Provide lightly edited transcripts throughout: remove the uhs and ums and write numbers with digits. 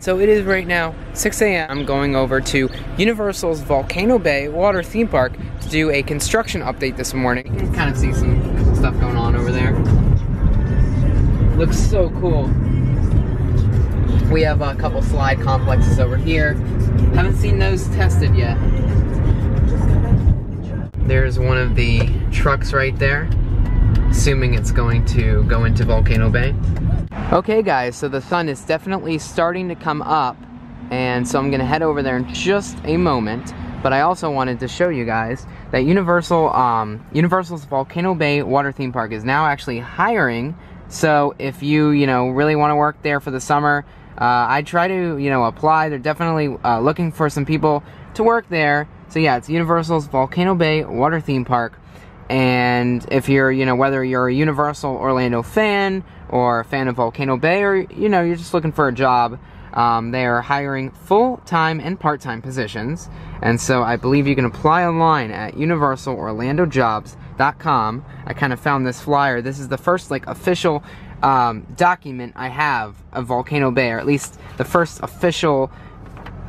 So it is right now 6 a.m. I'm going over to Universal's Volcano Bay water theme park to do a construction update this morning. You can kind of see some stuff going on over there. Looks so cool. We have a couple slide complexes over here. Haven't seen those tested yet. There's one of the trucks right there, assuming it's going to go into Volcano Bay. Okay guys, so the sun is definitely starting to come up, and so I'm gonna head over there in just a moment. But I also wanted to show you guys that Universal's Volcano Bay water theme park is now actually hiring. So if you really want to work there for the summer, I'd try to apply. They're definitely looking for some people to work there. So yeah, it's Universal's Volcano Bay water theme park. And if you're, whether you're a Universal Orlando fan or a fan of Volcano Bay, or, you're just looking for a job, they are hiring full-time and part-time positions. And so I believe you can apply online at universalorlandojobs.com. I kind of found this flyer. This is the first, official document I have of Volcano Bay, or at least the first official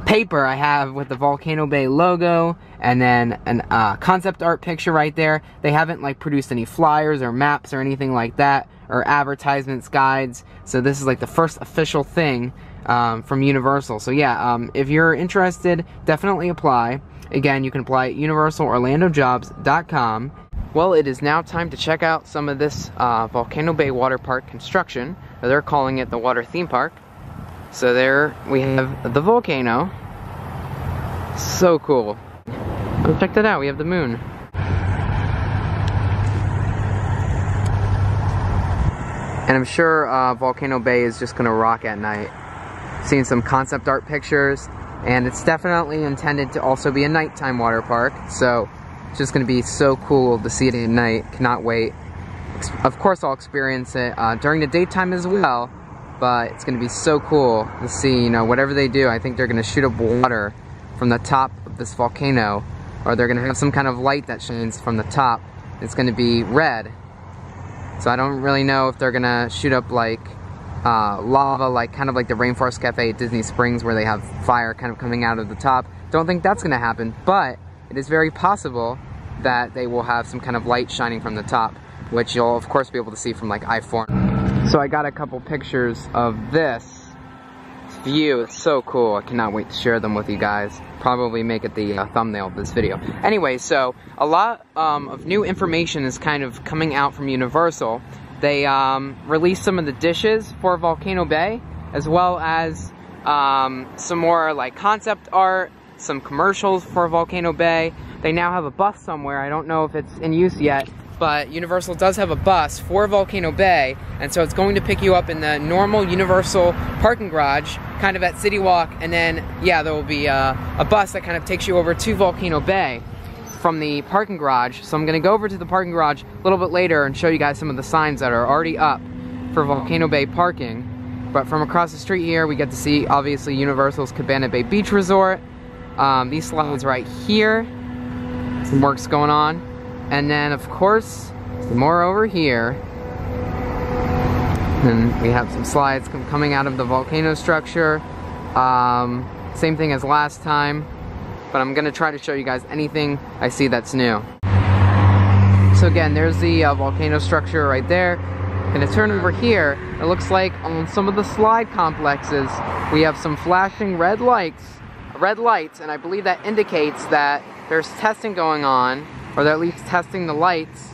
paper I have with the Volcano Bay logo, and then a concept art picture right there. They haven't produced any flyers or maps or anything like that, or advertisements, guides. So this is the first official thing from Universal. So yeah, if you're interested, definitely apply. Again, you can apply at universalorlandojobs.com. Well, it is now time to check out some of this Volcano Bay water park construction. They're calling it the water theme park. So there we have the volcano. So cool. Oh, check that out, we have the moon. And I'm sure Volcano Bay is just gonna rock at night. Seen some concept art pictures, and it's definitely intended to also be a nighttime water park. So it's just gonna be so cool to see it at night. Cannot wait. Of course I'll experience it during the daytime as well. But it's going to be so cool to see, whatever they do. I think they're going to shoot up water from the top of this volcano, or they're going to have some kind of light that shines from the top. It's going to be red. So I don't really know if they're going to shoot up lava, kind of like the Rainforest Cafe at Disney Springs, where they have fire kind of coming out of the top. Don't think that's going to happen, but it is very possible that they will have some kind of light shining from the top, which you'll of course be able to see from I-4. So I got a couple pictures of this view. It's so cool. I cannot wait to share them with you guys. Probably make it the thumbnail of this video. Anyway, so a lot of new information is kind of coming out from Universal. They released some of the dishes for Volcano Bay, as well as some more concept art, some commercials for Volcano Bay. They now have a bus somewhere. I don't know if it's in use yet, but Universal does have a bus for Volcano Bay, and so it's going to pick you up in the normal Universal parking garage, kind of at City Walk, and then, yeah, there will be a bus that kind of takes you over to Volcano Bay from the parking garage. So I'm going to go over to the parking garage a little bit later and show you guys some of the signs that are already up for Volcano Bay parking. But from across the street here, we get to see, obviously, Universal's Cabana Bay Beach Resort. These slides right here, some work's going on. And then, of course, more over here. And we have some slides coming out of the volcano structure. Same thing as last time. But I'm going to try to show you guys anything I see that's new. So again, there's the volcano structure right there. Gonna turn over here. It looks like on some of the slide complexes, we have some flashing red lights, and I believe that indicates that there's testing going on, or they're at least testing the lights.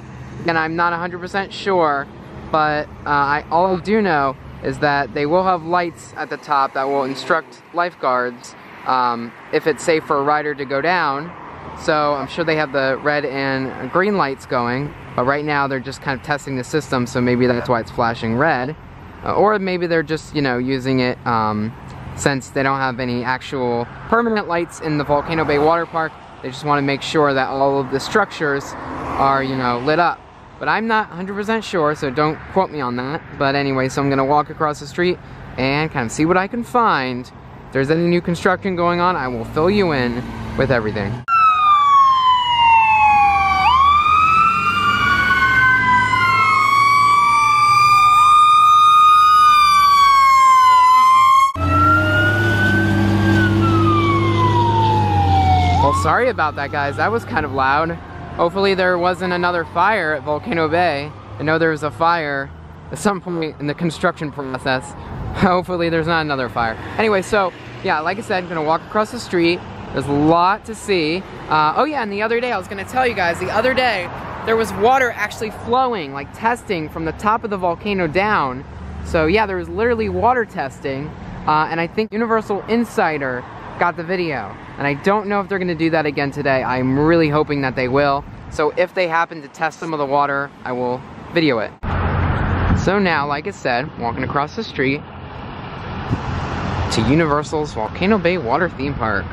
And I'm not 100% sure, but all I do know is that they will have lights at the top that will instruct lifeguards if it's safe for a rider to go down. So I'm sure they have the red and green lights going, but right now they're just kind of testing the system, so maybe that's why it's flashing red. Or maybe they're just, using it since they don't have any actual permanent lights in the Volcano Bay water park. They just want to make sure that all of the structures are, lit up. But I'm not 100% sure, so don't quote me on that. But anyway, so I'm going to walk across the street and kind of see what I can find. If there's any new construction going on, I will fill you in with everything. Well, sorry about that, guys. That was kind of loud. Hopefully there wasn't another fire at Volcano Bay. I know there was a fire at some point in the construction process. Hopefully there's not another fire. Anyway, so yeah, like I said, I'm gonna walk across the street. There's a lot to see. Oh yeah, and the other day, I was gonna tell you guys, the other day, there was water actually flowing, like testing from the top of the volcano down. So yeah, there was literally water testing. And I think Universal Insider got the video. And I don't know if they're gonna do that again today. I'm really hoping that they will. So if they happen to test some of the water, I will video it. So now, like I said, walking across the street to Universal's Volcano Bay Water Theme Park.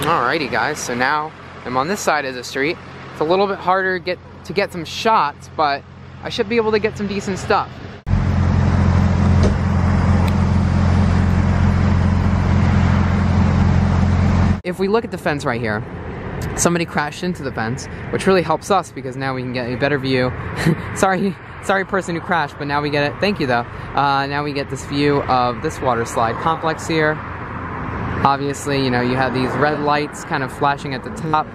Alrighty guys, so now I'm on this side of the street. It's a little bit harder to get some shots, but I should be able to get some decent stuff. If we look at the fence right here, somebody crashed into the fence, which really helps us because now we can get a better view. sorry person who crashed, but now we get it. Thank you though. Now we get this view of this water slide complex here. Obviously, you know, you have these red lights kind of flashing at the top.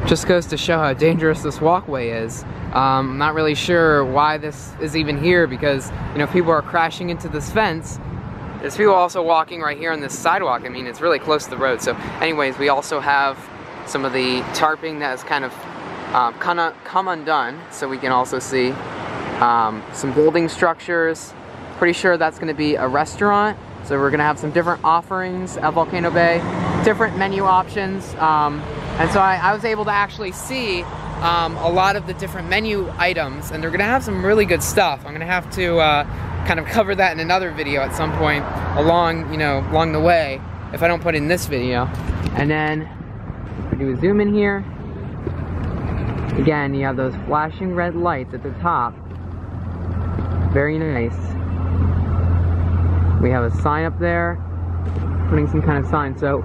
Just goes to show how dangerous this walkway is. I'm not really sure why this is even here because, you know, people are crashing into this fence. There's people also walking right here on this sidewalk. I mean, it's really close to the road. So anyways, we also have some of the tarping that has kind of come undone. So we can also see some building structures. Pretty sure that's gonna be a restaurant. So we're gonna have some different offerings at Volcano Bay, different menu options. And so I was able to actually see a lot of the different menu items, and they're gonna have some really good stuff. I'm gonna have to kind of cover that in another video at some point along the way, if I don't put in this video. And then I do a zoom in here. Again, you have those flashing red lights at the top. Very nice. We have a sign up there, putting some kind of sign. So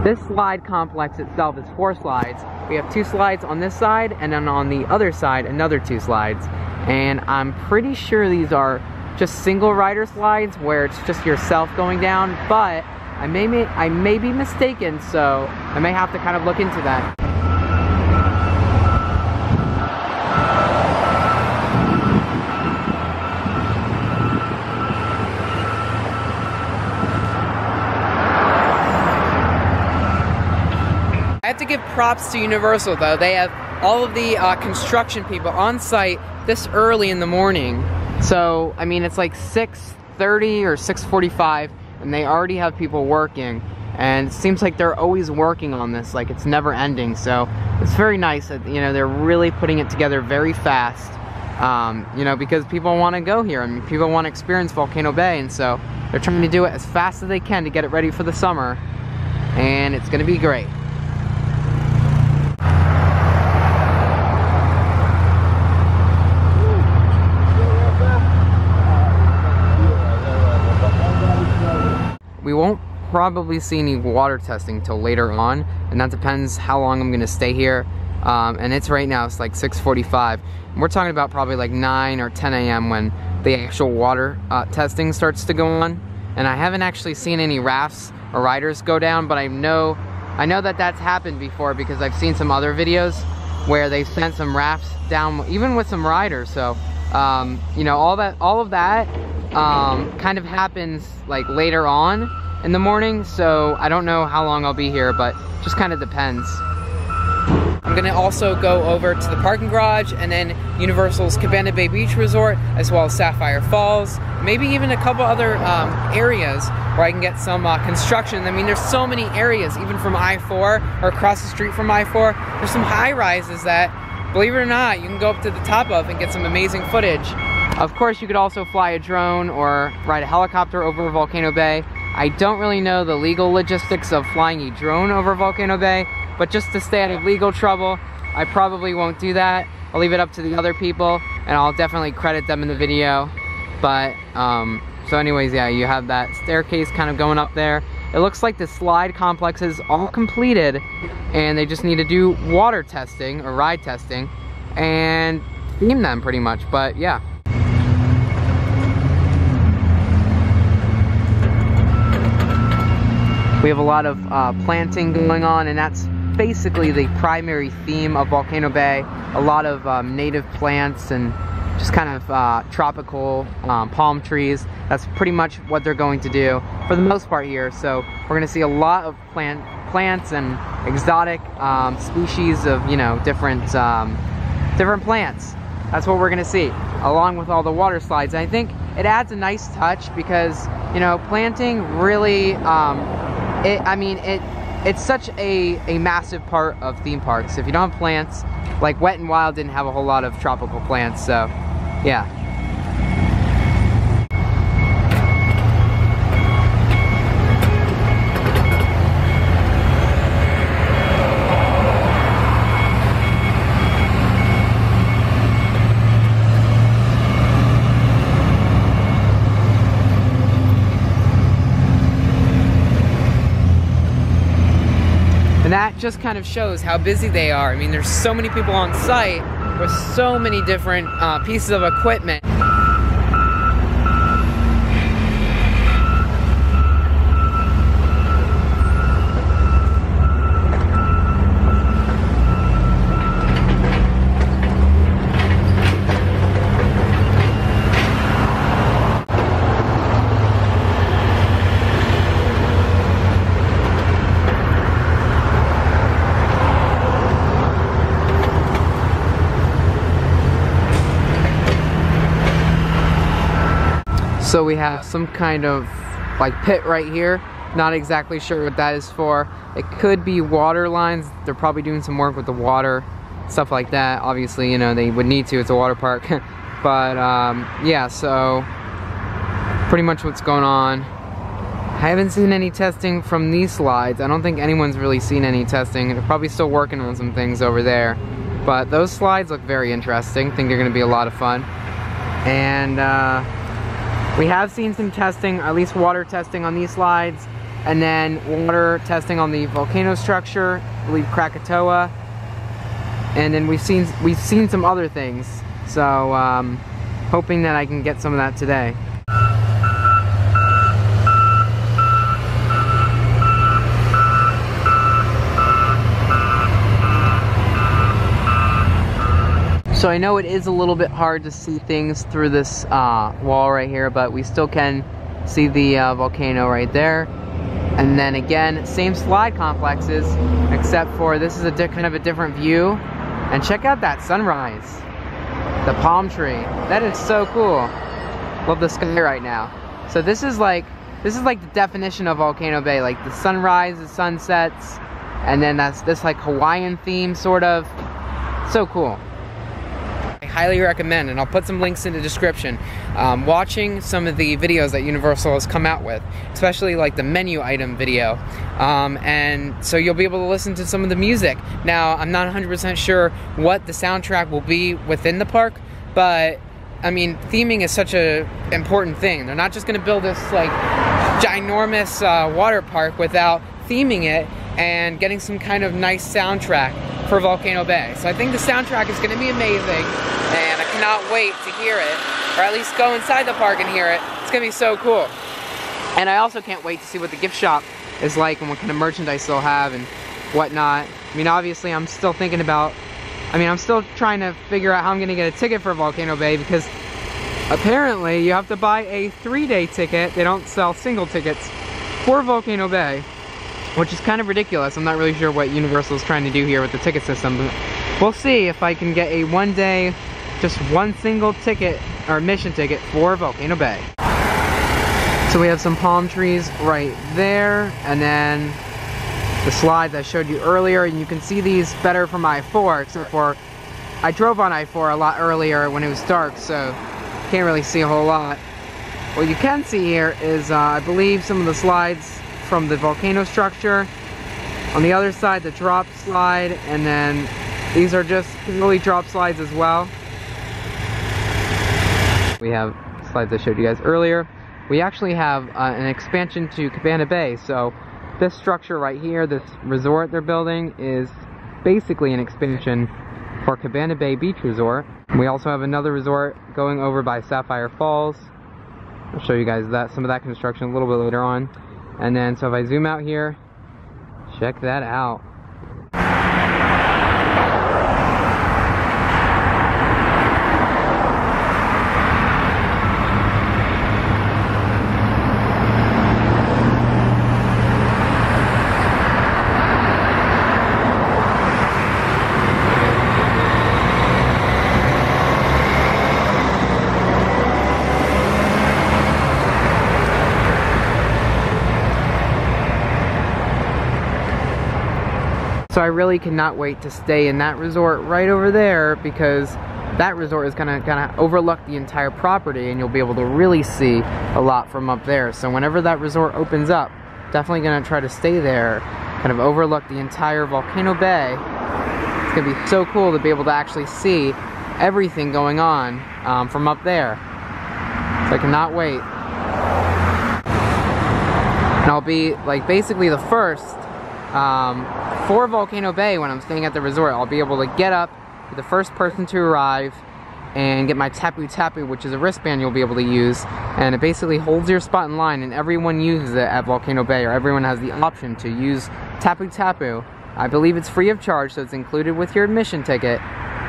this slide complex itself is 4 slides. We have 2 slides on this side, and then on the other side, another 2 slides. And I'm pretty sure these are just single rider slides where it's just yourself going down, but I may be mistaken, so I may have to kind of look into that. I have to give props to Universal though. They have all of the construction people on site this early in the morning. So, I mean, it's like 6:30 or 6:45 and they already have people working. And it seems like they're always working on this, like it's never ending. So it's very nice that, you know, they're really putting it together very fast. You know, because people want to go here and people want to experience Volcano Bay, and so they're trying to do it as fast as they can to get it ready for the summer. And it's gonna be great. We won't probably see any water testing till later on, and that depends how long I'm gonna stay here. And it's right now, it's like 6:45. We're talking about probably like 9 or 10 a.m. when the actual water testing starts to go on. And I haven't actually seen any rafts or riders go down, but I know that that's happened before because I've seen some other videos where they've sent some rafts down, even with some riders. So, you know, all of that kind of happens like later on in the morning. So I don't know how long I'll be here, but just kind of depends. I'm gonna also go over to the parking garage and then Universal's Cabana Bay Beach Resort, as well as Sapphire Falls, maybe even a couple other areas where I can get some construction. I mean, there's so many areas, even from I-4 or across the street from I-4. There's some high rises that believe it or not, you can go up to the top of and get some amazing footage. Of course, you could also fly a drone or ride a helicopter over Volcano Bay. I don't really know the legal logistics of flying a drone over Volcano Bay, but just to stay out of legal trouble, I probably won't do that. I'll leave it up to the other people, and I'll definitely credit them in the video. But, so anyways, yeah, you have that staircase kind of going up there. It looks like the slide complex is all completed, and they just need to do water testing, or ride testing, and theme them pretty much, but yeah. We have a lot of planting going on, and that's basically the primary theme of Volcano Bay. A lot of native plants and just kind of tropical palm trees. That's pretty much what they're going to do for the most part here. So we're going to see a lot of plants and exotic species of, you know, different plants. That's what we're going to see, along with all the water slides. And I think it adds a nice touch because, you know, planting really, it's such a massive part of theme parks. If you don't have plants, like Wet n Wild didn't have a whole lot of tropical plants, so yeah. And that just kind of shows how busy they are. I mean, there's so many people on site with so many different pieces of equipment. So we have some kind of like pit right here. Not exactly sure what that is for. It could be water lines. They're probably doing some work with the water, stuff like that. Obviously, you know, they would need to. It's a water park. But yeah, so pretty much what's going on. I haven't seen any testing from these slides. I don't think anyone's really seen any testing. They're probably still working on some things over there. But those slides look very interesting. I think they're going to be a lot of fun. And we have seen some testing, at least water testing on these slides, and then water testing on the volcano structure, I believe Krakatoa, and then we've seen some other things. So hoping that I can get some of that today. So I know it is a little bit hard to see things through this wall right here, but we still can see the volcano right there. And then again, same slide complexes, except for this is a kind of a different view. And check out that sunrise, the palm tree. That is so cool. Love the sky right now. So this is like the definition of Volcano Bay, like the sunrise, the sunsets, and then that's this like Hawaiian theme sort of. So cool. Highly recommend, and I'll put some links in the description, watching some of the videos that Universal has come out with, especially like the menu item video, and so you'll be able to listen to some of the music. Now, I'm not 100% sure what the soundtrack will be within the park, but I mean, theming is such an important thing. They're not just going to build this like ginormous water park without theming it and getting some kind of nice soundtrack for Volcano Bay. So I think the soundtrack is going to be amazing, and I cannot wait to hear it, or at least go inside the park and hear it. It's going to be so cool. And I also can't wait to see what the gift shop is like and what kind of merchandise they'll have and whatnot. I mean, obviously I'm still thinking about, I'm still trying to figure out how I'm going to get a ticket for Volcano Bay, because apparently you have to buy a 3-day ticket. They don't sell single tickets for Volcano Bay, which is kind of ridiculous. I'm not really sure what Universal is trying to do here with the ticket system, but we'll see if I can get a 1-day, just one single ticket, or admission ticket for Volcano Bay. So we have some palm trees right there, and then the slides I showed you earlier, and you can see these better from my 4, except for I drove on I-4 a lot earlier when it was dark, so can't really see a whole lot. What you can see here is, I believe, some of the slides from the volcano structure. On the other side, the drop slide, and then these are just really drop slides as well. We have slides I showed you guys earlier. We actually have an expansion to Cabana Bay, so this structure right here, this resort they're building, is basically an expansion for Cabana Bay Beach Resort. We also have another resort going over by Sapphire Falls. I'll show you guys some of that construction a little bit later on. And then, so if I zoom out here, check that out. So I really cannot wait to stay in that resort right over there, because that resort is gonna kind of overlook the entire property and you'll be able to really see a lot from up there. So whenever that resort opens up, definitely gonna try to stay there, kind of overlook the entire Volcano Bay. It's gonna be so cool to be able to actually see everything going on from up there. So I cannot wait. And I'll be like basically the first for Volcano Bay. When I'm staying at the resort, I'll be able to get up, be the first person to arrive, and get my Tapu Tapu, which is a wristband you'll be able to use, and it basically holds your spot in line, and everyone uses it at Volcano Bay, or everyone has the option to use Tapu Tapu. I believe it's free of charge, so it's included with your admission ticket,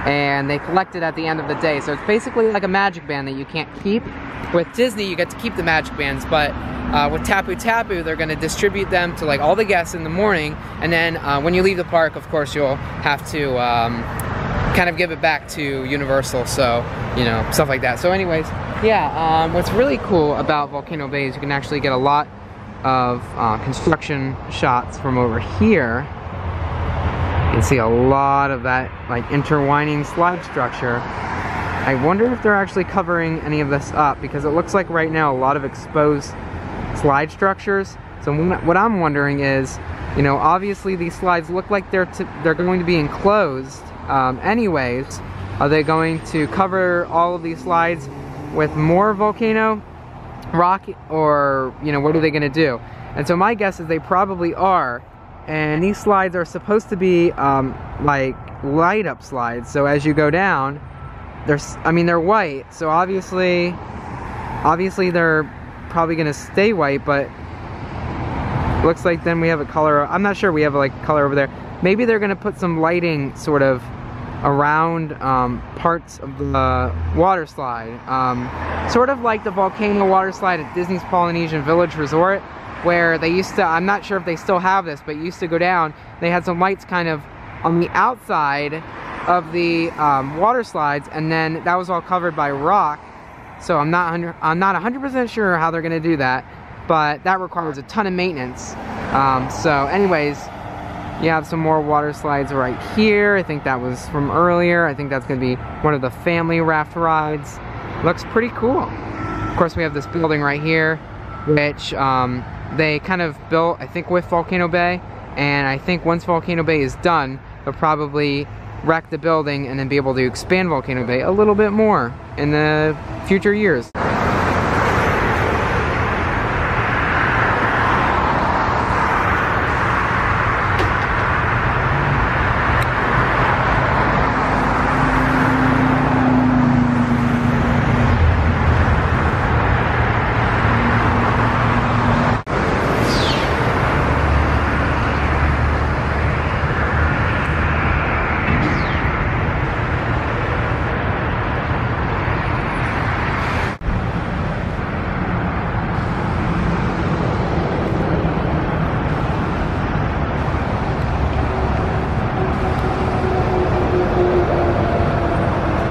and they collect it at the end of the day. So it's basically like a magic band that you can't keep. With Disney, you get to keep the magic bands, but with Tapu Tapu, they're going to distribute them to like all the guests in the morning, and then when you leave the park, of course, you'll have to kind of give it back to Universal, so, you know, stuff like that. So anyways, yeah, what's really cool about Volcano Bay is you can actually get a lot of construction shots from over here. You can see a lot of that like intertwining slide structure. I wonder if they're actually covering any of this up, because it looks like right now a lot of exposed slide structures. So what I'm wondering is, you know, obviously these slides look like they're going to be enclosed anyways. Are they going to cover all of these slides with more volcano rock, or, you know, what are they going to do? And so my guess is they probably are. And these slides are supposed to be like light up slides. So as you go down, they're white, so obviously they're probably gonna stay white, but looks like then we have a color. I'm not sure, we have like color over there. Maybe they're gonna put some lighting sort of around parts of the water slide, sort of like the volcano water slide at Disney's Polynesian Village Resort, where they used to, I'm not sure if they still have this, but you used to go down, they had some lights kind of on the outside of the water slides, and then that was all covered by rock. So I'm not 100% sure how they're gonna do that, but that requires a ton of maintenance. So anyways, you have some more water slides right here. I think that was from earlier. I think that's gonna be one of the family raft rides. Looks pretty cool. Of course, we have this building right here, which they kind of built, I think, with Volcano Bay, and I think once Volcano Bay is done, they'll probably wreck the building and then be able to expand Volcano Bay a little bit more in the future years.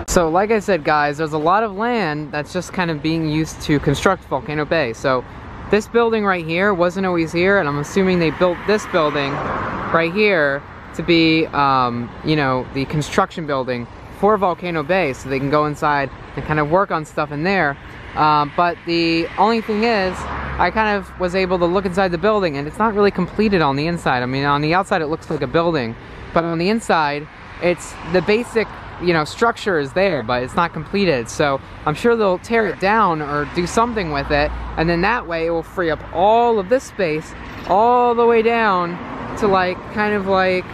So like I said, guys, there's a lot of land that's just kind of being used to construct Volcano Bay. So this building right here wasn't always here, and I'm assuming they built this building right here to be, you know, the construction building for Volcano Bay, so they can go inside and kind of work on stuff in there. But the only thing is, I kind of was able to look inside the building, and it's not really completed on the inside. I mean, on the outside it looks like a building, but on the inside, it's the basic, you know, structure is there, but it's not completed. So I'm sure they'll tear it down or do something with it, and then that way it will free up all of this space all the way down to like, kind of like,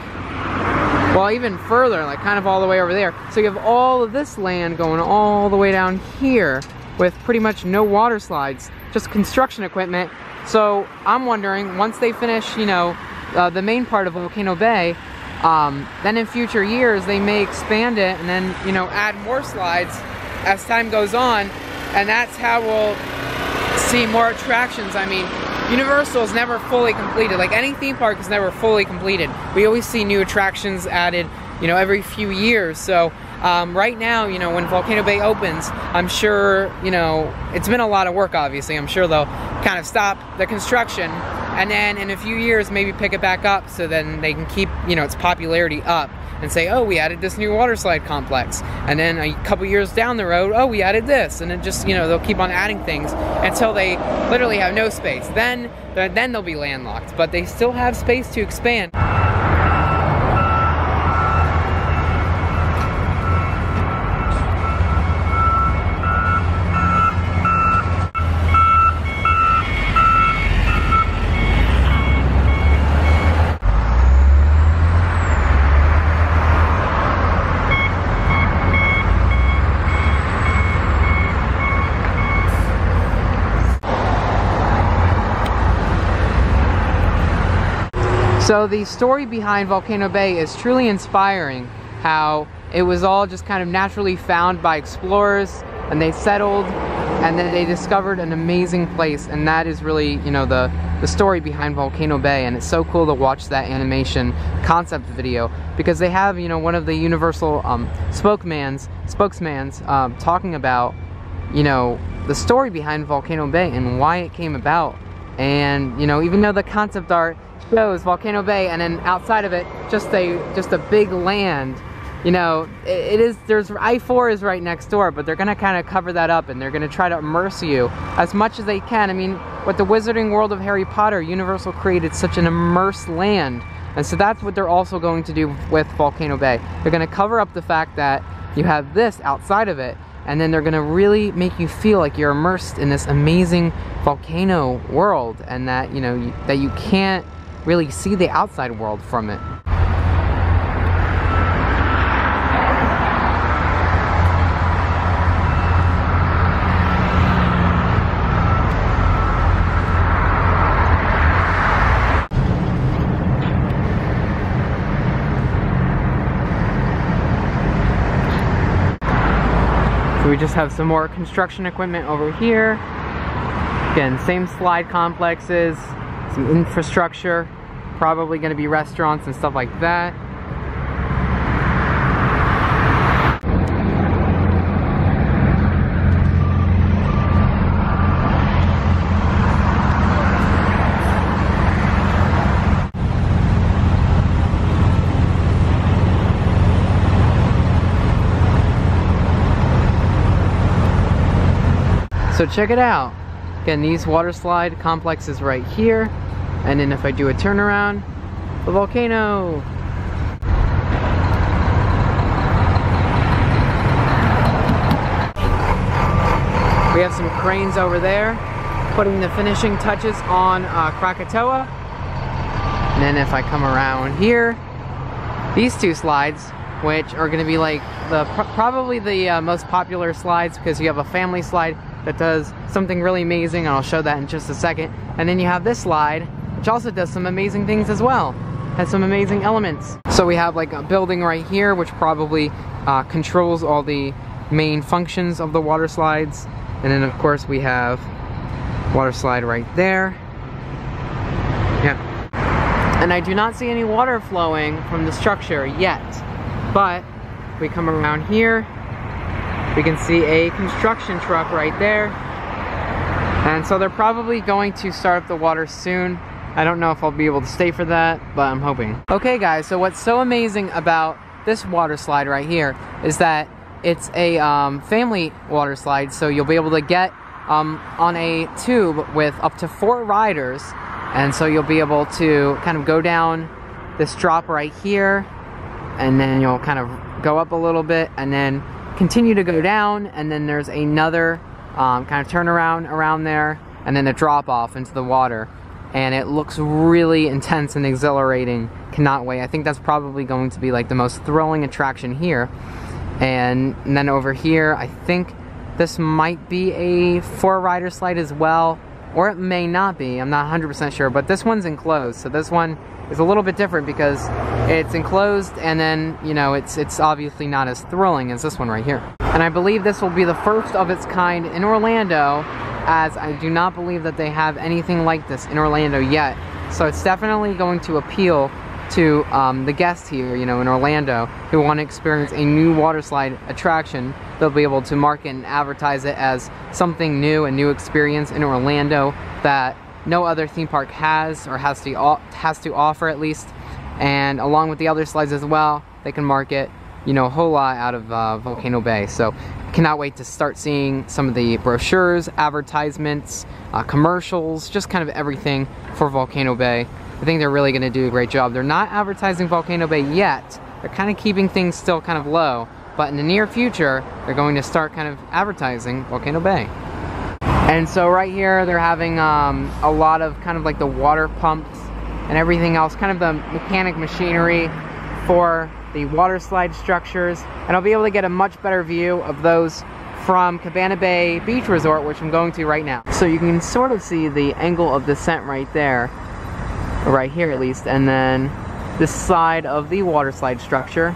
well, even further, like kind of all the way over there. So you have all of this land going all the way down here with pretty much no water slides, just construction equipment. So I'm wondering, once they finish, you know, the main part of Volcano Bay, then in future years they may expand it and then, you know, add more slides as time goes on, and that's how we'll see more attractions. I mean, Universal is never fully completed. Like, any theme park is never fully completed. We always see new attractions added, you know, every few years. So right now, you know, when Volcano Bay opens, I'm sure, you know, it's been a lot of work, obviously. I'm sure they'll kind of stop the construction, and then in a few years maybe pick it back up, so then they can keep, you know, its popularity up and say, oh, we added this new water slide complex, and then a couple years down the road, oh, we added this, and then just, you know, they'll keep on adding things until they literally have no space. Then they'll be landlocked, but they still have space to expand. So the story behind Volcano Bay is truly inspiring, how it was all just kind of naturally found by explorers, and they settled, and then they discovered an amazing place, and that is really, you know, the story behind Volcano Bay. And it's so cool to watch that animation concept video, because they have, you know, one of the Universal spokesmans talking about, you know, the story behind Volcano Bay and why it came about. And, you know, even though the concept art shows Volcano Bay and then outside of it just a big land, you know, there's I-4 is right next door, but they're gonna kind of cover that up, and they're gonna try to immerse you as much as they can. I mean, with the Wizarding World of Harry Potter, Universal created such an immersed land, and so that's what they're also going to do with Volcano Bay. They're gonna cover up the fact that you have this outside of it, and then they're gonna really make you feel like you're immersed in this amazing volcano world, and that, you know, that you can't really see the outside world from it. So we just have some more construction equipment over here. Again, same slide complexes, some infrastructure, probably going to be restaurants and stuff like that. So check it out. Again, these water slide complexes right here. And then if I do a turnaround, the volcano. We have some cranes over there, putting the finishing touches on Krakatoa. And then if I come around here, these two slides, which are going to be like probably the most popular slides, because you have a family slide that does something really amazing, and I'll show that in just a second. And then you have this slide, which also does some amazing things as well. Has some amazing elements. So we have like a building right here, which probably controls all the main functions of the water slides. And then of course we have water slide right there. Yeah. And I do not see any water flowing from the structure yet. But if we come around here, we can see a construction truck right there. And so they're probably going to start up the water soon. I don't know if I'll be able to stay for that, but I'm hoping. Okay guys, so what's so amazing about this water slide right here is that it's a family water slide, so you'll be able to get on a tube with up to 4 riders, and so you'll be able to kind of go down this drop right here, and then you'll kind of go up a little bit and then continue to go down, and then there's another kind of turnaround around there, and then a drop off into the water. And it looks really intense and exhilarating. Cannot wait. I think that's probably going to be like the most thrilling attraction here. And then over here, I think this might be a 4-rider slide as well, or it may not be. I'm not 100% sure, but this one's enclosed, so this one is a little bit different because it's enclosed, and then, you know, it's obviously not as thrilling as this one right here. And I believe this will be the first of its kind in Orlando, as I do not believe that they have anything like this in Orlando yet. So it's definitely going to appeal to the guests here, you know, in Orlando, who want to experience a new water slide attraction. They'll be able to market and advertise it as something new, a new experience in Orlando that no other theme park has, or has to offer at least. And along with the other slides as well, they can market, you know, a whole lot out of Volcano Bay. So cannot wait to start seeing some of the brochures, advertisements, commercials, just kind of everything for Volcano Bay. I think they're really going to do a great job. They're not advertising Volcano Bay yet. They're kind of keeping things still kind of low, but in the near future, they're going to start kind of advertising Volcano Bay. And so right here, they're having a lot of kind of like the water pumps and everything else, kind of the mechanic machinery for the water slide structures. And I'll be able to get a much better view of those from Cabana Bay Beach Resort, which I'm going to right now. So you can sort of see the angle of descent right there, right here at least, and then this side of the water slide structure,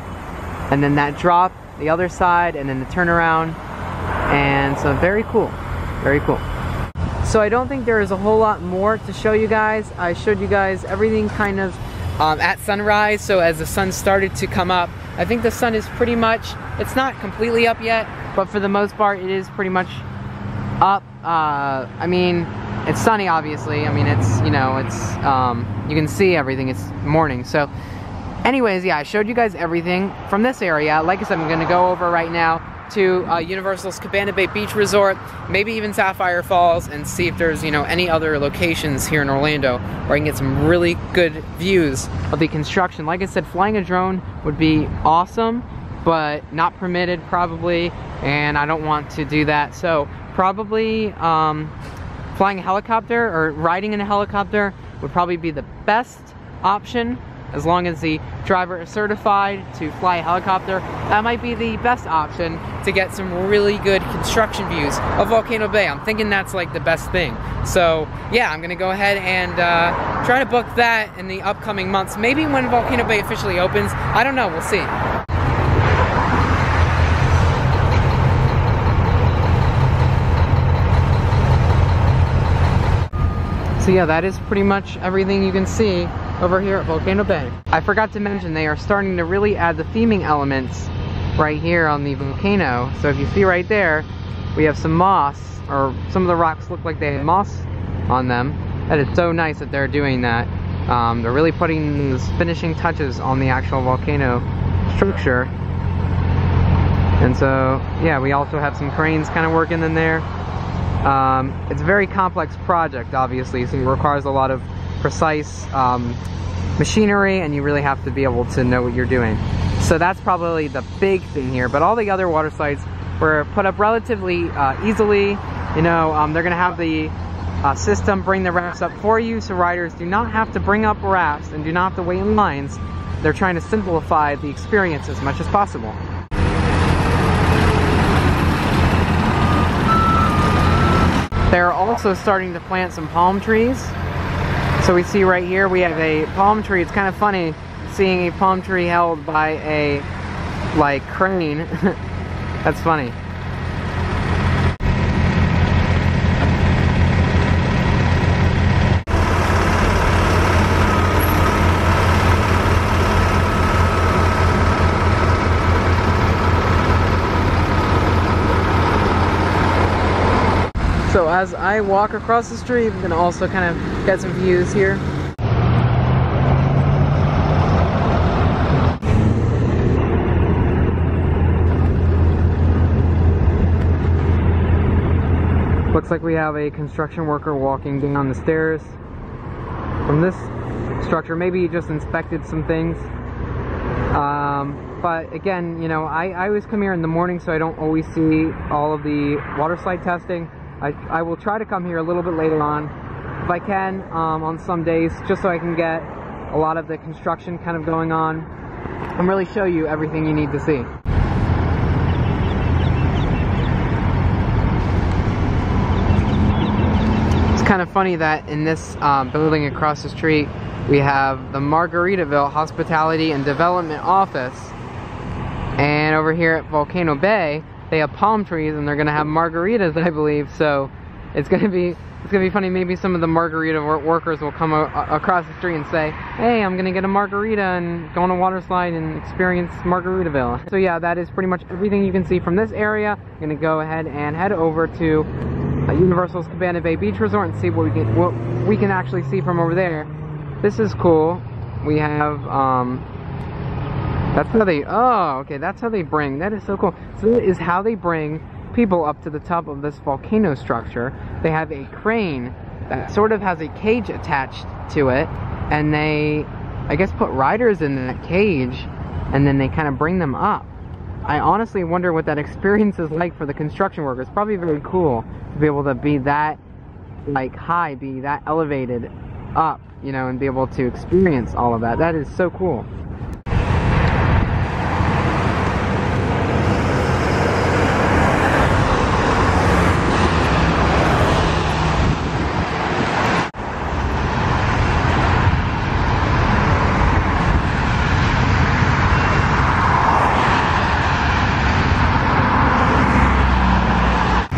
and then that drop, the other side, and then the turnaround. And so very cool, very cool. So I don't think there is a whole lot more to show you guys. I showed you guys everything kind of at sunrise, so as the sun started to come up, I think the sun is pretty much, it's not completely up yet, but for the most part it is pretty much up. I mean, it's sunny obviously. I mean, it's, you know, it's, you can see everything, it's morning. So anyways, yeah, I showed you guys everything from this area. Like I said, I'm gonna go over right now to Universal's Cabana Bay Beach Resort, maybe even Sapphire Falls, and see if there's, you know, any other locations here in Orlando where I can get some really good views of the construction. Like I said, flying a drone would be awesome, but not permitted probably, and I don't want to do that. So probably flying a helicopter or riding in a helicopter would probably be the best option. As long as the driver is certified to fly a helicopter, that might be the best option to get some really good construction views of Volcano Bay. I'm thinking that's like the best thing. So yeah, I'm gonna go ahead and try to book that in the upcoming months. Maybe when Volcano Bay officially opens. I don't know, we'll see. So yeah, that is pretty much everything you can see over here at Volcano Bay. I forgot to mention, they are starting to really add the theming elements right here on the volcano. So if you see right there, we have some moss, or some of the rocks look like they have moss on them. That is so nice that they're doing that. They're really putting these finishing touches on the actual volcano structure. And so, yeah, we also have some cranes kind of working in there. It's a very complex project, obviously, so it requires a lot of precise machinery, and you really have to be able to know what you're doing. So that's probably the big thing here, but all the other water slides were put up relatively easily. You know, they're gonna have the system bring the rafts up for you, so riders do not have to bring up rafts and do not have to wait in lines. They're trying to simplify the experience as much as possible. They're also starting to plant some palm trees. So we see right here, we have a palm tree. It's kind of funny seeing a palm tree held by a, like, crane. That's funny. So as I walk across the street, I'm gonna also kind of get some views here. Looks like we have a construction worker walking down the stairs from this structure. Maybe he just inspected some things. But again, you know, I always come here in the morning, so I don't always see all of the water slide testing. I will try to come here a little bit later on, if I can, on some days, just so I can get a lot of the construction kind of going on and really show you everything you need to see. It's kind of funny that in this building across the street, we have the Margaritaville Hospitality and Development Office. And over here at Volcano Bay, they have palm trees and they're gonna have margaritas, I believe. So it's gonna be funny. Maybe some of the margarita workers will come across the street and say, "Hey, I'm gonna get a margarita and go on a water slide and experience Margaritaville." So yeah, that is pretty much everything you can see from this area. I'm gonna go ahead and head over to Universal's Cabana Bay Beach Resort and see what we can actually see from over there. This is cool. We have that's how they, oh, okay, that's how they bring, that is so cool. So that is how they bring people up to the top of this volcano structure. They have a crane that sort of has a cage attached to it, and they, I guess, put riders in that cage, and then they kind of bring them up. I honestly wonder what that experience is like for the construction workers. Probably very cool to be able to be that, like, high, be that elevated up, you know, and be able to experience all of that. That is so cool.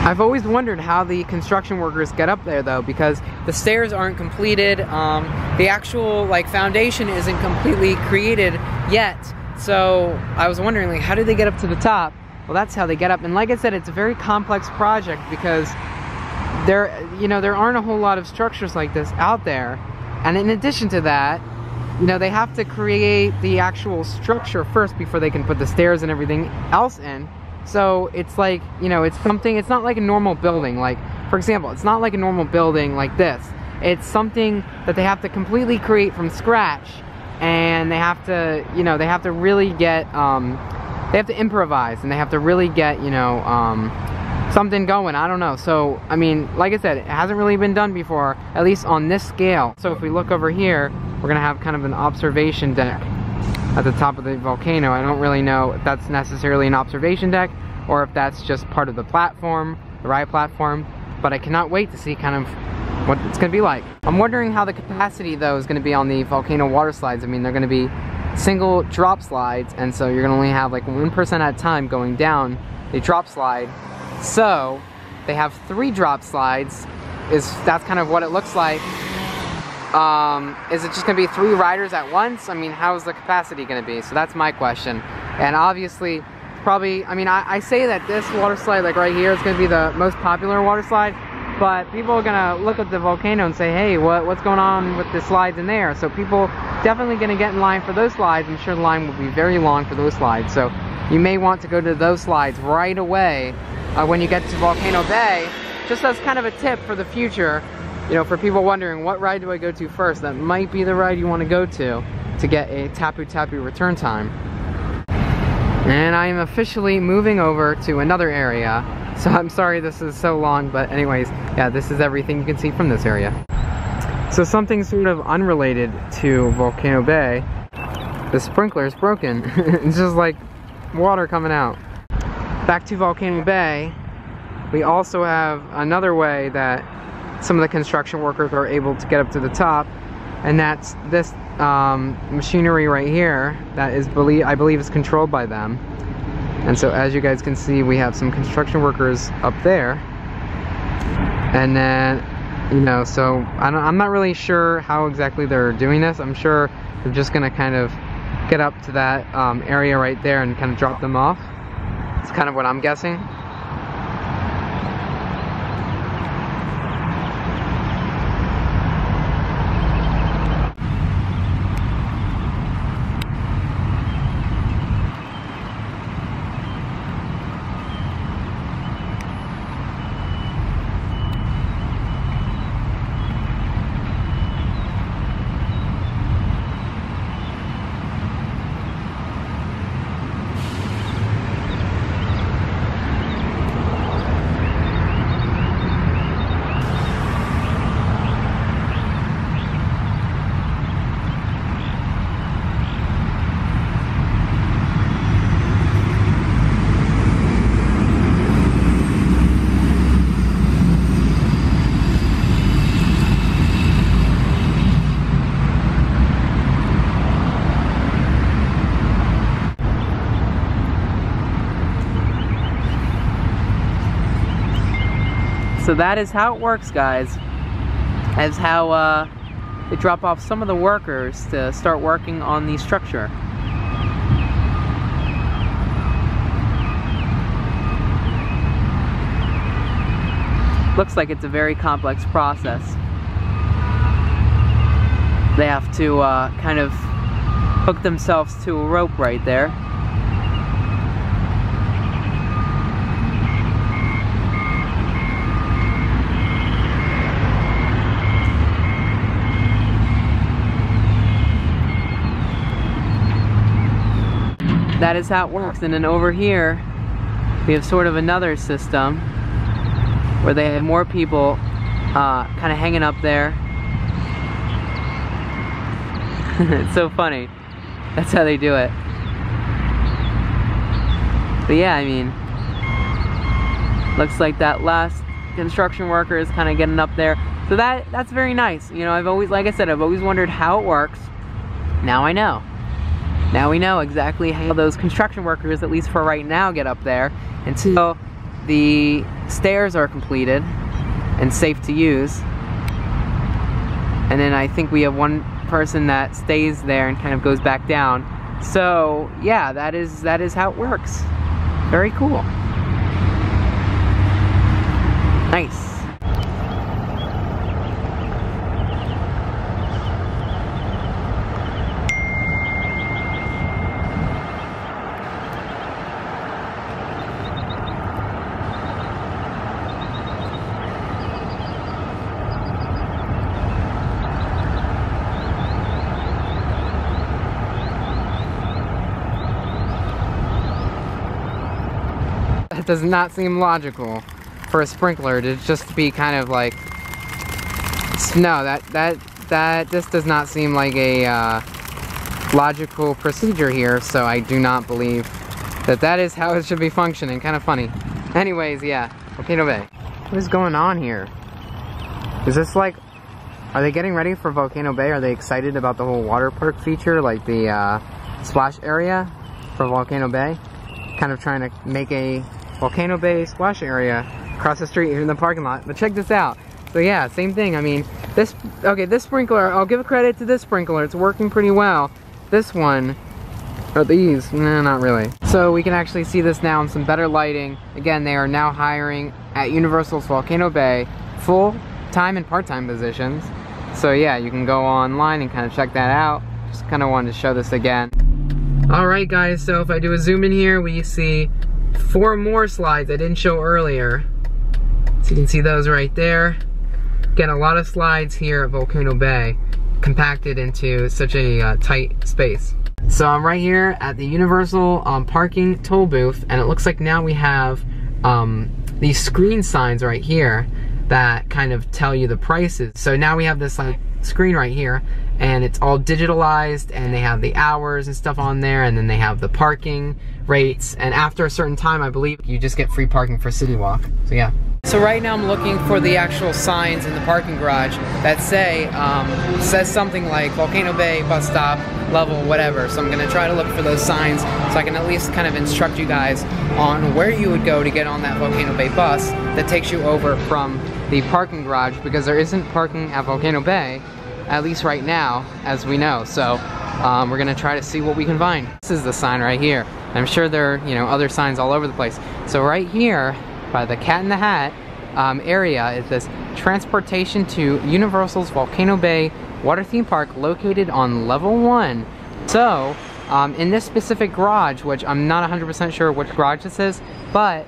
I've always wondered how the construction workers get up there though, because the stairs aren't completed, the actual like foundation isn't completely created yet. So I was wondering, like, how did they get up to the top? Well, that's how they get up. And like I said, it's a very complex project because there aren't a whole lot of structures like this out there. And in addition to that, you know, they have to create the actual structure first before they can put the stairs and everything else in. So it's like, you know, it's something, it's not like a normal building. Like, for example, it's not like a normal building like this. It's something that they have to completely create from scratch, and they have to, you know, they have to really get, they have to improvise, and they have to really get, you know, something going. I don't know. So, I mean, like I said, it hasn't really been done before, at least on this scale. So if we look over here, we're gonna have kind of an observation deck at the top of the volcano. I don't really know if that's necessarily an observation deck or if that's just part of the platform, the ride platform, but I cannot wait to see kind of what it's going to be like. I'm wondering how the capacity though is going to be on the volcano water slides. I mean, they're going to be single drop slides, and so you're going to only have like one person at a time going down the drop slide. So they have 3 drop slides. That's kind of what it looks like. Is it just going to be 3 riders at once? I mean, how is the capacity going to be? So that's my question. And obviously, probably, I mean, I say that this water slide, like right here, is going to be the most popular water slide, but people are going to look at the volcano and say, hey, what's going on with the slides in there? So people definitely going to get in line for those slides. I'm sure the line will be very long for those slides. So you may want to go to those slides right away when you get to Volcano Bay, just as kind of a tip for the future. You know, for people wondering, what ride do I go to first? That might be the ride you want to go to get a Tapu Tapu return time. And I am officially moving over to another area. So I'm sorry this is so long, but anyways, yeah, this is everything you can see from this area. So something sort of unrelated to Volcano Bay, the sprinkler is broken. It's just like water coming out. Back to Volcano Bay, we also have another way that some of the construction workers are able to get up to the top, and that's this machinery right here that is, I believe is controlled by them. And so as you guys can see, we have some construction workers up there, and then, you know, so I'm not really sure how exactly they're doing this. I'm sure they're just gonna kind of get up to that area right there and kind of drop them off. It's kind of what I'm guessing. So that is how it works, guys. That's how they drop off some of the workers to start working on the structure. Looks like it's a very complex process. They have to kind of hook themselves to a rope right there. That is how it works. And then over here, we have sort of another system where they have more people kind of hanging up there. It's so funny. That's how they do it. But yeah, I mean, looks like that last construction worker is kind of getting up there. So that's very nice. You know, I've always, like I said, I've always wondered how it works. Now I know. Now we know exactly how those construction workers, at least for right now, get up there until the stairs are completed and safe to use. And then I think we have one person that stays there and kind of goes back down. So yeah, that is how it works. Very cool. Nice. It does not seem logical for a sprinkler to just be kind of like, no, that this does not seem like a logical procedure here, so I do not believe that is how it should be functioning. Kind of funny. Anyways, yeah, Volcano Bay. What is going on here? Is this like, are they getting ready for Volcano Bay? Are they excited about the whole water park feature, like the splash area for Volcano Bay? Kind of trying to make a Volcano Bay splash area across the street here in the parking lot. But check this out. So yeah, same thing. I mean, this sprinkler, I'll give credit to this sprinkler. It's working pretty well. This one, or these, nah, not really. So we can actually see this now in some better lighting. Again, they are now hiring at Universal's Volcano Bay full-time and part-time positions. So yeah, you can go online and kind of check that out. Just kind of wanted to show this again. Alright guys, so if I do a zoom in here, we see 4 more slides I didn't show earlier. So you can see those right there. Again, a lot of slides here at Volcano Bay, compacted into such a tight space. So I'm right here at the Universal parking toll booth, and it looks like now we have these screen signs right here that kind of tell you the prices. So now we have this like screen right here, and it's all digitalized, and they have the hours and stuff on there, and then they have the parking rates, and after a certain time, I believe, you just get free parking for City Walk. So yeah. So right now I'm looking for the actual signs in the parking garage that says something like Volcano Bay, bus stop, level, whatever. So I'm gonna try to look for those signs so I can at least kind of instruct you guys on where you would go to get on that Volcano Bay bus that takes you over from the parking garage, because there isn't parking at Volcano Bay, at least right now, as we know. So we're gonna try to see what we can find. This is the sign right here. I'm sure there are, you know, other signs all over the place. So right here, by the Cat in the Hat area, is this transportation to Universal's Volcano Bay water theme park located on level 1. So in this specific garage, which I'm not 100% sure which garage this is, but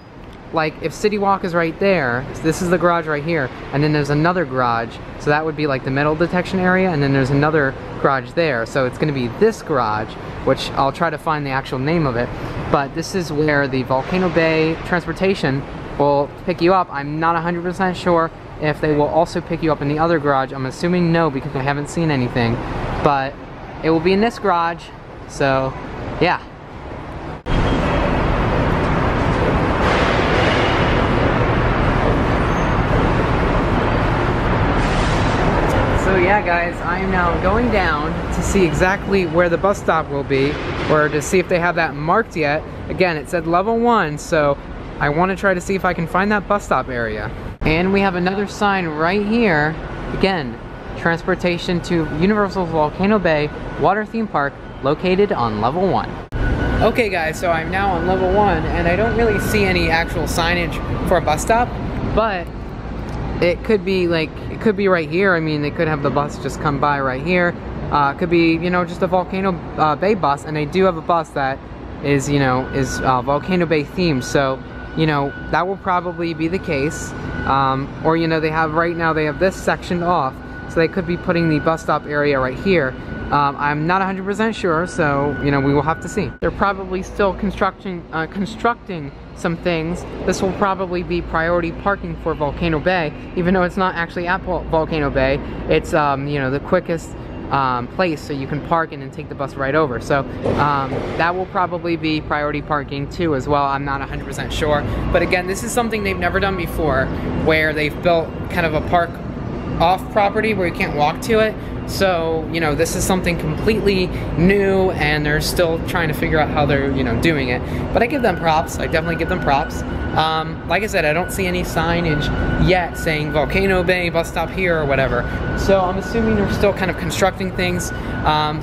like if City Walk is right there, so this is the garage right here, and then there's another garage, so that would be like the metal detection area, and then there's another garage there. So it's gonna be this garage, which I'll try to find the actual name of it, but this is where the Volcano Bay transportation will pick you up. I'm not 100% sure if they will also pick you up in the other garage. I'm assuming no, because I haven't seen anything, but it will be in this garage. So yeah. So yeah guys, I am now going down to see exactly where the bus stop will be, or to see if they have that marked yet. Again, it said level 1, so I want to try to see if I can find that bus stop area. And we have another sign right here. Again, transportation to Universal's Volcano Bay water theme park located on level 1. Okay guys, so I'm now on level 1 and I don't really see any actual signage for a bus stop, but it could be like, it could be right here. I mean, they could have the bus just come by right here. It could be, you know, just a Volcano Bay bus, and they do have a bus that is, you know, is Volcano Bay themed, so, you know, that will probably be the case. Or, you know, they have, right now they have this section off, so they could be putting the bus stop area right here. I'm not 100% sure, so, you know, we will have to see. They're probably still constructing some things. This will probably be priority parking for Volcano Bay, even though it's not actually at Volcano Bay. It's, you know, the quickest place, so you can park and then take the bus right over. So that will probably be priority parking too as well. I'm not 100% sure. But again, this is something they've never done before, where they've built kind of a park off property where you can't walk to it. So, you know, this is something completely new, and they're still trying to figure out how they're, you know, doing it. But I give them props. I definitely give them props. Like I said, I don't see any signage yet saying Volcano Bay bus stop here or whatever. So I'm assuming they're still kind of constructing things.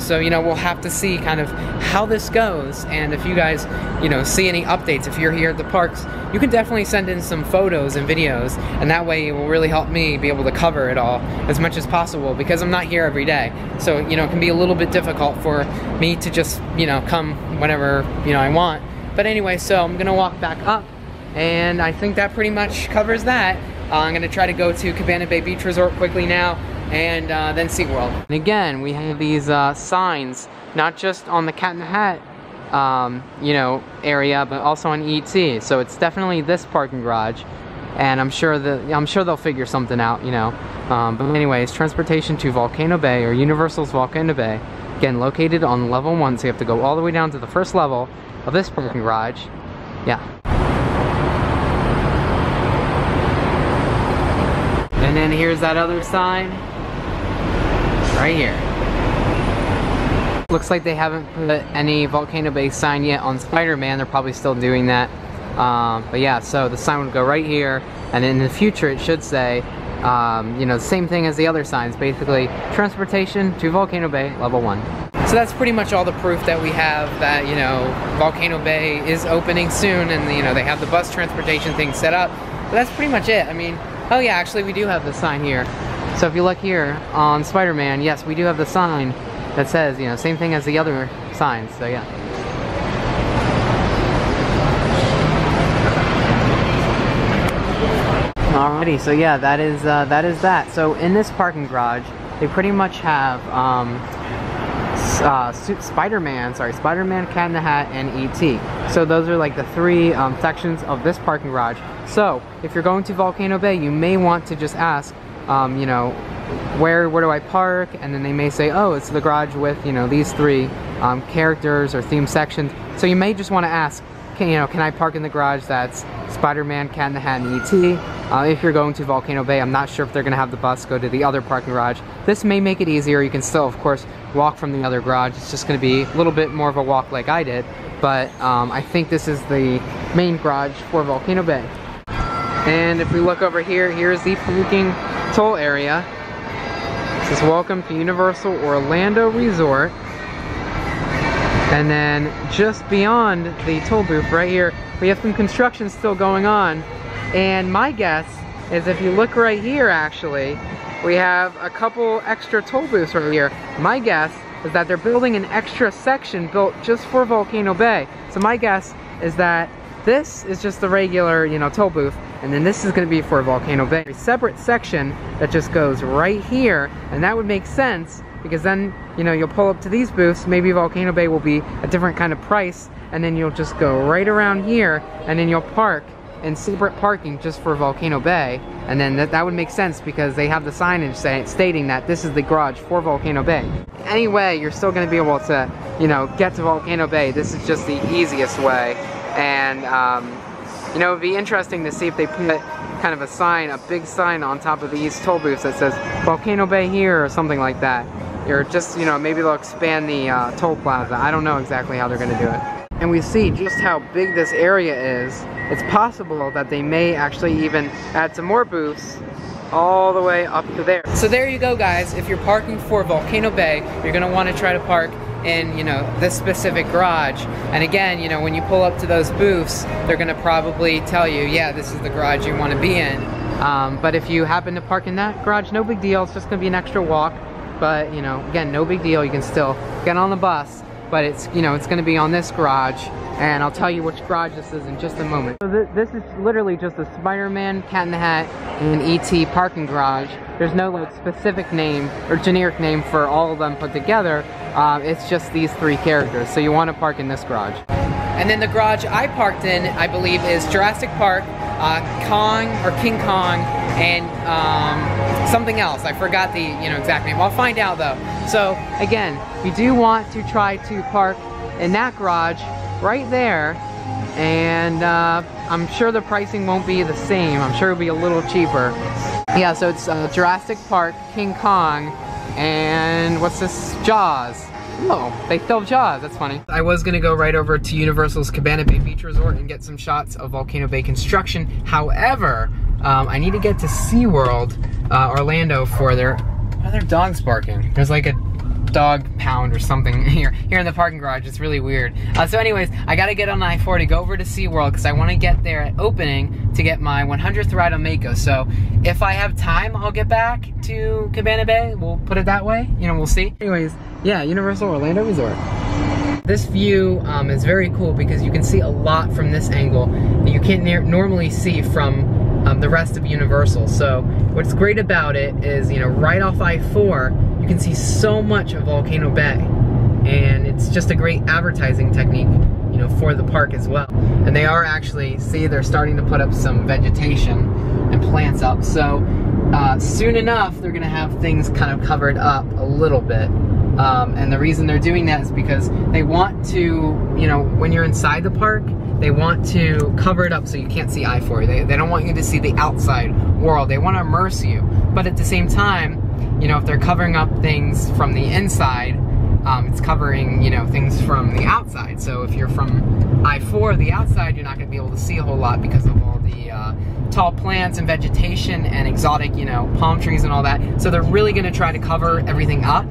So, you know, we'll have to see kind of how this goes. And if you guys, you know, see any updates, if you're here at the parks, you can definitely send in some photos and videos, and that way it will really help me be able to cover it all as much as possible, because I'm not here every day. So, you know, it can be a little bit difficult for me to just, you know, come whenever, you know, I want. But anyway, so I'm gonna walk back up, and I think that pretty much covers that. I'm gonna try to go to Cabana Bay Beach Resort quickly now, and then SeaWorld. And again, we have these signs, not just on the Cat in the Hat you know, area, but also on ET. So it's definitely this parking garage, and I'm sure they'll figure something out, you know. But anyways, transportation to Volcano Bay, or Universal's Volcano Bay, again located on level 1, so you have to go all the way down to the first level of this parking garage. Yeah. And then here's that other sign right here. Looks like they haven't put any Volcano Bay sign yet on Spider-Man. They're probably still doing that. But yeah, so the sign would go right here, and in the future it should say, you know, the same thing as the other signs, basically transportation to Volcano Bay level 1. So that's pretty much all the proof that we have that, you know, Volcano Bay is opening soon, and, you know, they have the bus transportation thing set up. But that's pretty much it. I mean, oh yeah, actually we do have the sign here. So if you look here on Spider-Man, yes, we do have the sign that says, you know, same thing as the other signs, so yeah. Alrighty, so yeah, that is that. So in this parking garage, they pretty much have Spider-Man, Cat in the Hat, and E.T. So those are like the three sections of this parking garage. So if you're going to Volcano Bay, you may want to just ask, you know, where do I park? And then they may say, oh, it's the garage with, you know, these three characters or theme sections. So you may just want to ask, can I park in the garage that's Spider-Man, Cat in the Hat, and E.T.? If you're going to Volcano Bay, I'm not sure if they're going to have the bus go to the other parking garage. This may make it easier. You can still, of course, walk from the other garage. It's just going to be a little bit more of a walk like I did. But I think this is the main garage for Volcano Bay. And if we look over here, here's the parking toll area. This is welcome to Universal Orlando Resort. And then just beyond the toll booth right here, we have some construction still going on. And my guess is if you look right here, actually, we have a couple extra toll booths right here. My guess is that they're building an extra section built just for Volcano Bay. So my guess is that this is just the regular, you know, toll booth, and then this is going to be for Volcano Bay. A separate section that just goes right here, and that would make sense because then, you know, you'll pull up to these booths, maybe Volcano Bay will be a different kind of price, and then you'll just go right around here, and then you'll park in separate parking just for Volcano Bay, and then that would make sense because they have the signage stating that this is the garage for Volcano Bay. Anyway, you're still going to be able to, you know, get to Volcano Bay. This is just the easiest way. And, you know, it'd be interesting to see if they put kind of a sign, a big sign on top of these toll booths that says Volcano Bay here or something like that. Or just, you know, maybe they'll expand the toll plaza. I don't know exactly how they're going to do it. and we see just how big this area is, it's possible that they may actually even add some more booths all the way up to there. So there you go, guys. If you're parking for Volcano Bay, you're gonna want to try to park in, you know, this specific garage. And again, you know, when you pull up to those booths, they're gonna probably tell you, yeah, this is the garage you want to be in. But if you happen to park in that garage, no big deal. It's just gonna be an extra walk. But, you know, again, no big deal. You can still get on the bus, but it's, you know, it's gonna be on this garage. And I'll tell you which garage this is in just a moment. So this is literally just a Spider-Man, Cat in the Hat, and E.T. parking garage. There's no like specific name or generic name for all of them put together. It's just these three characters. So you want to park in this garage. And then the garage I parked in, I believe, is Jurassic Park, Kong or King Kong, and something else. I forgot the exact name. I'll find out though. So again, you do want to try to park in that garage right there, and I'm sure the pricing won't be the same. I'm sure it'll be a little cheaper. Yeah, so it's Jurassic Park, King Kong, and what's this? Jaws. Oh, they filmed Jaws, that's funny. I was gonna go right over to Universal's Cabana Bay Beach Resort and get some shots of Volcano Bay construction. However, I need to get to SeaWorld Orlando for their dogs barking. There's like a dog pound or something here in the parking garage. It's really weird. So anyways, I gotta get on I-4 to go over to SeaWorld because I want to get there at opening to get my 100th ride on Mako. So if I have time, I'll get back to Cabana Bay. We'll put it that way. You know, we'll see. Anyways, yeah, Universal Orlando Resort. This view is very cool because you can see a lot from this angle that you can't normally see from the rest of Universal. So what's great about it is, you know, right off I-4, you can see so much of Volcano Bay, and it's just a great advertising technique, you know, for the park as well. And they are actually, see, they're starting to put up some vegetation and plants up. So soon enough, they're gonna have things kind of covered up a little bit. And the reason they're doing that is because they want to, you know, when you're inside the park, they want to cover it up so you can't see I-4. They don't want you to see the outside world. They want to immerse you. But at the same time, you know, if they're covering up things from the inside, it's covering, you know, things from the outside. So if you're from I-4, the outside, you're not going to be able to see a whole lot because of all the tall plants and vegetation and exotic, you know, palm trees and all that. So they're really going to try to cover everything up.